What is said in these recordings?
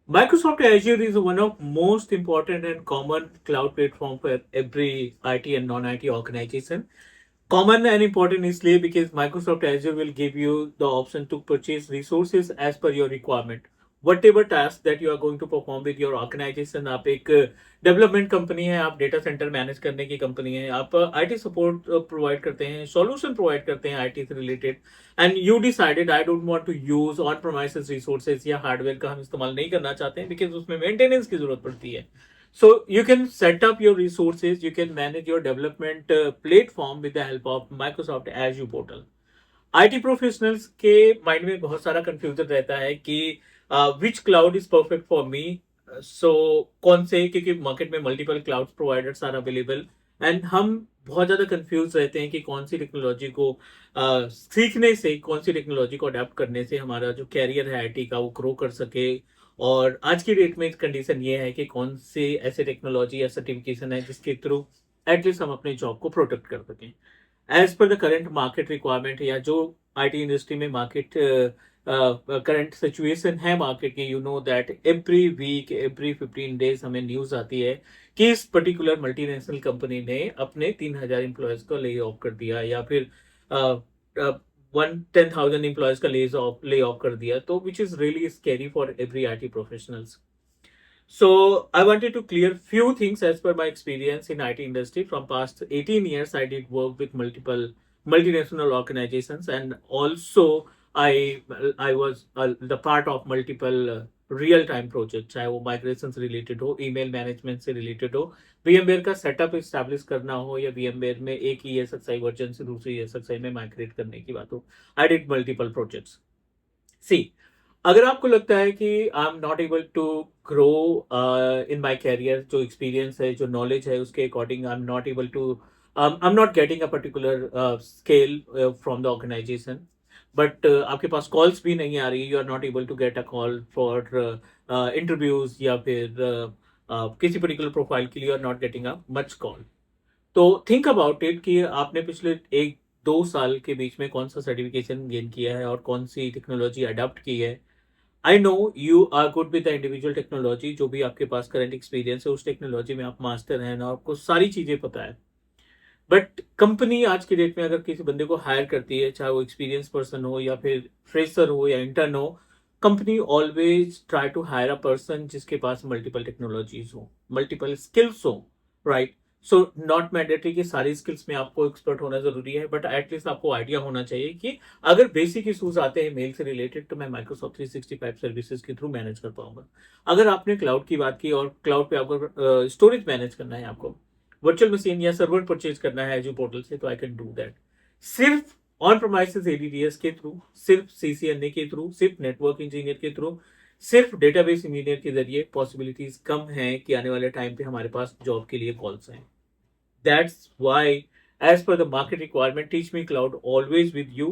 Microsoft Azure is one of most important and common cloud platform for every IT and non-IT organization. Common and important इसलिए because Microsoft Azure will give you the option to purchase resources as per your requirement. Whatever task that you are going to perform with your organization, आप एक development company है, आप data centre manage करने की company है, आप IT support provide करते हैं, सॉल्यूशन प्रोवाइड करते हैं आईटी से related, and you decided I don't want to use on premises resources या हार्डवेयर का हम इस्तेमाल नहीं करना चाहते हैं बिकॉज उसमें मेंटेनेंस की जरूरत पड़ती है. So you can set up your resources, you can manage your development platform with the help of Microsoft Azure portal. IT professionals के माइंड में बहुत सारा कंफ्यूजन रहता है कि which cloud is perfect for me. So कौन से, क्योंकि मार्केट में multiple cloud providers are available and हम बहुत ज़्यादा कंफ्यूज रहते हैं कि कौन सी टेक्नोलॉजी को सीखने से, कौन सी टेक्नोलॉजी को अडेप्ट करने से हमारा जो कैरियर है आईटी का वो ग्रो कर सके. और आज की डेट में कंडीशन ये है कि कौन से ऐसे टेक्नोलॉजी या सर्टिफिकेशन है जिसके थ्रू एटलीस्ट हम अपने जॉब को प्रोटेक्ट कर सकें as per the current market requirement, या जो आईटी इंडस्ट्री में मार्केट करंट सिचुएशन है मार्केट की. You know that every week, every 15 days हमें न्यूज आती है कि इस पर्टिकुलर मल्टीनेशनल कंपनी ने अपने 3,000 एम्प्लॉयज को ले ऑफ कर दिया, या फिर 10,000 एम्प्लॉयज का ले ऑफ कर दिया. तो which is really scary for every I T professionals. So I wanted to clear few things as per my experience in IT industry. From past 18 years, I did work with multiple multinational organizations, and also I was the part of multiple real time projects, चाहे वो migration से related हो, email management से related हो, VMware का setup establish करना हो, या VMware में एक ही ESXi वर्जन से दूसरी ESXi में माइग्रेट करने की बात हो. I did multiple projects. See, अगर आपको लगता है कि I am not able to grow in my career, जो एक्सपीरियंस है, जो नॉलेज है, उसके according I am not able to, I am not getting a particular scale from the organization, but आपके पास कॉल्स भी नहीं आ रही, you are not able to get a call for interviews, या फिर किसी पर्टिकुलर प्रोफाइल के लिए you are not getting a much call. तो थिंक अबाउट इट कि आपने पिछले 1-2 साल के बीच में कौन सा सर्टिफिकेशन गेन किया है और कौन सी टेक्नोलॉजी अडॉप्ट की है. I know you are good with the individual technology, जो भी आपके पास करंट एक्सपीरियंस है उस टेक्नोलॉजी में आप मास्टर हैं ना, आपको सारी चीजें पता है. बट कंपनी आज की डेट में अगर किसी बंदे को हायर करती है, चाहे वो एक्सपीरियंस पर्सन हो या फिर फ्रेशर हो या इंटर्न हो, company always try to hire a person जिसके पास मल्टीपल टेक्नोलॉजीज हो, मल्टीपल स्किल्स हो, राइट. सो नॉट मैंडेटरी कि सारी स्किल्स में आपको एक्सपर्ट होना जरूरी है, बट एटलीस्ट आपको आइडिया होना चाहिए कि अगर बेसिक इशूज आते हैं मेल से रिलेटेड तो मैं माइक्रोसॉफ्ट 365 सर्विसेज के थ्रू मैनेज कर पाऊंगा. अगर आपने क्लाउड की बात की और क्लाउड पे आपको स्टोरेज मैनेज करना है, आपको वर्चुअल मशीन या सर्वर परचेज करना है एजू पोर्टल से, तो आई कैन डू दैट. सिर्फ ऑन प्रोमाइसेस एडीडीएस के थ्रू, सिर्फ सीसीएनए के थ्रू, सिर्फ नेटवर्क इंजीनियर के थ्रू, सिर्फ डेटाबेस इंजीनियर के जरिए पॉसिबिलिटीज कम है कि आने वाले टाइम पे हमारे पास जॉब के लिए कॉल्स हैं. That's why as per the market requirement teach me cloud always with you.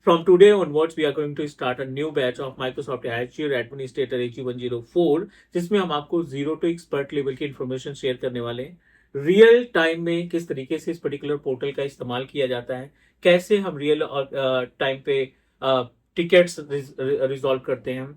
From today onwards, we are going to start a new batch of Microsoft Azure Administrator AG104, जिसमें हम आपको zero to expert level की information share करने वाले हैं. Real time में किस तरीके से इस पर्टिकुलर पोर्टल का इस्तेमाल किया जाता है, कैसे हम रियल टाइम पे टिकट्स रिजॉल्व करते हैं,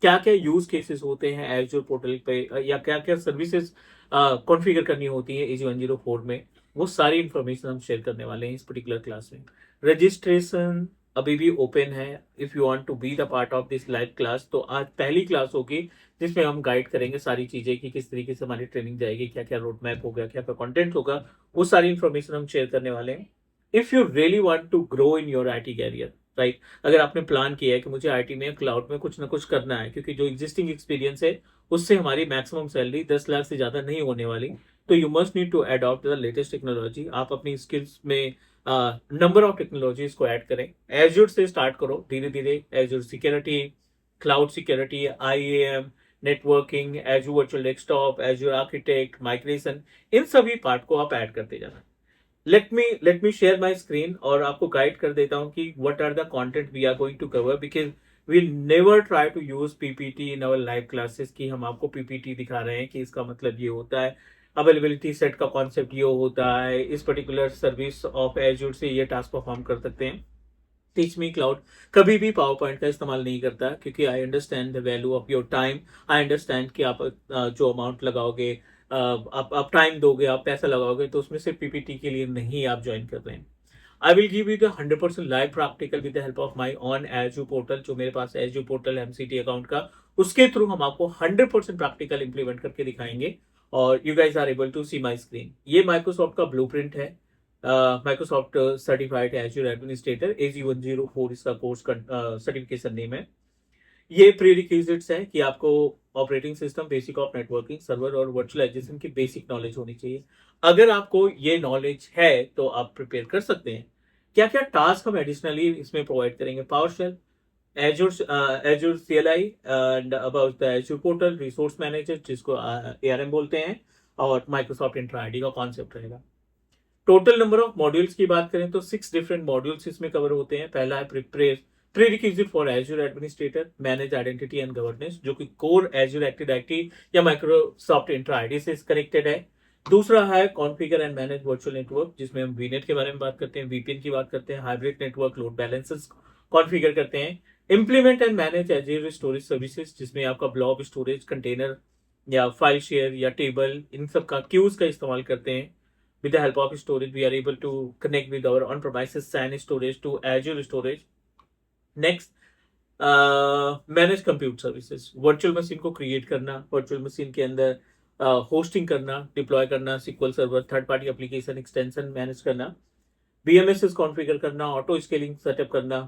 क्या क्या यूज केसेस होते हैं एजूर पोर्टल पे, या क्या क्या सर्विसेज कॉन्फ़िगर करनी होती है AG104 में, वो सारी इंफॉर्मेशन हम शेयर करने वाले हैं इस पर्टिकुलर क्लास में. रजिस्ट्रेशन अभी भी ओपन है. If you want to be the part of this live class, तो आज पहली क्लास होगी जिसमें हम गाइड करेंगे सारी चीजें कि किस तरीके से हमारी ट्रेनिंग जाएगी, क्या क्या रोड मैप होगा, क्या क्या कंटेंट होगा, वो सारी इन्फॉर्मेशन हम शेयर करने वाले हैं. If you really want to grow in your IT career, right, अगर आपने प्लान किया है कि मुझे आईटी में, क्लाउड में कुछ ना कुछ करना है, क्योंकि जो एग्जिस्टिंग एक्सपीरियंस है उससे हमारी मैक्सिमम सैलरी 10 लाख से ज्यादा नहीं होने वाली, तो you must need to adopt the latest technology. आप अपनी स्किल्स में नंबर ऑफ टेक्नोलॉजीज को ऐड करें. एज्योर से स्टार्ट करो धीरे धीरे. Azure security, cloud security, IAM, networking, Azure virtual desktop, Azure architect, migration, इन सभी पार्ट को आप ऐड करते जाना. Let me share my screen और आपको गाइड कर देता हूं कि what are the content we are going to cover, because we never try to use PPT in our live classes कि हम आपको पीपीटी दिखा रहे हैं कि इसका मतलब ये होता है, अवेलेबिलिटी सेट का कॉन्सेप्ट ये होता है, इस पर्टिकुलर सर्विस ऑफ एज्यूर से ये टास्क परफॉर्म कर सकते हैं. टीच मी क्लाउड कभी भी पावर पॉइंट का इस्तेमाल नहीं करता, क्योंकि I understand the value of your time. I understand कि आप जो अमाउंट लगाओगे, आप टाइम दोगे, आप पैसा लगाओगे, तो उसमें सिर्फ पीपीटी के लिए नहीं आप ज्वाइन कर रहे हैं। I will give you the 100% live practical with the help of my on edu portal. जो मेरे पास एजू पोर्टल एमसीटी अकाउंट का, उसके थ्रू हम आपको 100% प्रैक्टिकल इंप्लीमेंट करके दिखाएंगे, और you guys are able to see my screen. ये माइक्रोसॉफ्ट का ब्लूप्रिंट है, Microsoft certified Azure administrator AG104 इसका कोर्स का सर्टिफिकेशन नेम है। ये प्री रिक्विजिट्स है कि आपको operating system, basic of networking, server और वर्चुअलाइजेशन की बेसिक नॉलेज होनी चाहिए। अगर आपको ये नॉलेज है तो आप प्रिपेयर कर सकते हैं। क्या क्या टास्क हम एडिशनली इसमें प्रोवाइड करेंगे? PowerShell, Azure CLI and about the Azure portal, resource manager जिसको ARM बोलते हैं, और माइक्रोसॉफ्ट इंट्रा आईडी का कॉन्सेप्ट रहेगा। टोटल नंबर ऑफ मॉड्यूल्स की बात करें तो 6 डिफरेंट मॉड्यूल्स इसमें कवर होते हैं। पहला है prerequisite for Azure administrator, manage identity and governance, जो कि कोर एजूर एक्टिव डायरेक्टरी या माइक्रोसॉफ्ट इंट्रा आईडी से कनेक्टेड है। दूसरा है configure and manage virtual network, जिसमें हम वीनेट के बारे में बात करते हैं, VPN की बात करते हैं, hybrid network load balances configure करते हैं। Implement and manage Azure storage services, जिसमें आपका ब्लॉब स्टोरेज, कंटेनर या फाइल शेयर या टेबल, इन सब का क्यूज का इस्तेमाल करते हैं। With the help of storage, we are able to connect with our on-premises SAN storage to Azure storage. Next, manage compute services. Virtual machine को create करना, वर्चुअल मशीन के अंदर होस्टिंग करना, डिप्लॉय करना, SQL server, third party application extension manage करना, BMSs configure करना, auto scaling setup करना,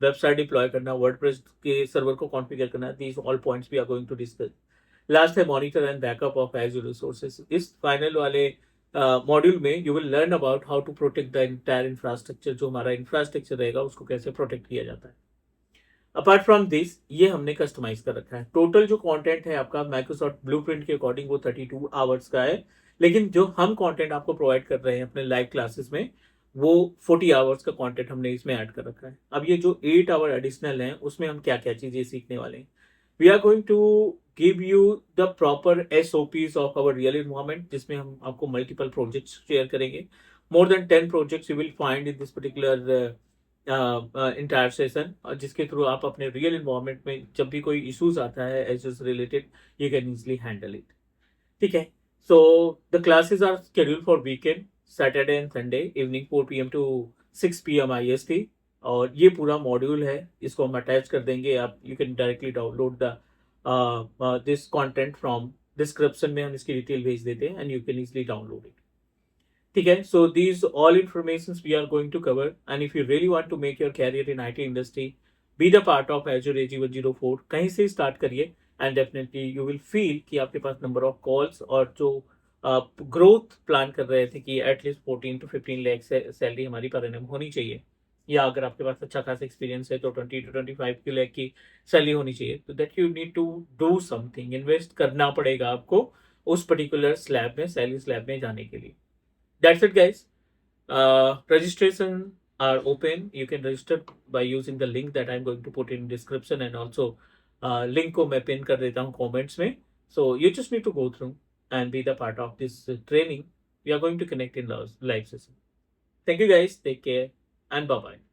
website deploy करना, वर्डप्रेस के सर्वर को कॉन्फ़िगर करना। These all points we are going to discuss. Last है monitor and backup of Azure resources. इस final वाले मॉड्यूल में you will learn about how to protect the entire infrastructure. जो हमारा इंफ्रास्ट्रक्चर रहेगा उसको कैसे प्रोटेक्ट किया जाता है। अपार्ट फ्रॉम दिस, ये हमने कस्टमाइज कर रखा है। टोटल जो कंटेंट है आपका माइक्रोसॉफ्ट ब्लूप्रिंट के अकॉर्डिंग वो 32 आवर्स का है, लेकिन जो हम कंटेंट आपको प्रोवाइड कर रहे हैं अपने लाइव क्लासेस में, वो 40 आवर्स का कंटेंट हमने इसमें ऐड कर रखा है। अब ये जो 8 आवर एडिशनल है, उसमें हम क्या क्या चीजें सीखने वाले हैं। We are going to give you the proper SOPs of our real environment, जिसमें हम आपको मल्टीपल प्रोजेक्ट्स शेयर करेंगे। More than 10 projects you will find in this particular entire session, जिसके थ्रू आप अपने रियल इन्वायरमेंट में जब भी कोई इश्यूज आता है age related, you can easily handle it. ठीक है, so the classes are schedule for weekend, Saturday and Sunday evening 4 PM to 6 PM IST। और ये पूरा मॉड्यूल है, इसको हम अटैच कर देंगे। आप you can directly download the this content from description में हम इसकी डिटेल भेज देते हैं, and you can easily download it. ठीक है, so these all information we are going to cover, and if you really want to make your career in IT industry, be the part of Azure AG104। कहीं से start करिए, and definitely you will feel कि आपके पास number of calls, और जो growth plan कर रहे थे कि एटलीस्ट 14 to 15 लाख सैलरी हमारी पर एनम होनी चाहिए, या अगर आपके पास अच्छा खासा एक्सपीरियंस है तो 20 to 25 की लाख की सैलरी होनी चाहिए, तो that you need to do something, invest करना पड़ेगा आपको उस पर्टिकुलर स्लैब में, सैलरी स्लैब में जाने के लिए। That's it guys. registration are open. You can register by using the link that I'm going to put in description, and also link को मैं pin कर देता हूँ comments में. So you just need to go through and be the part of this training. We are going to connect in live session. Thank you guys. Take care and bye bye.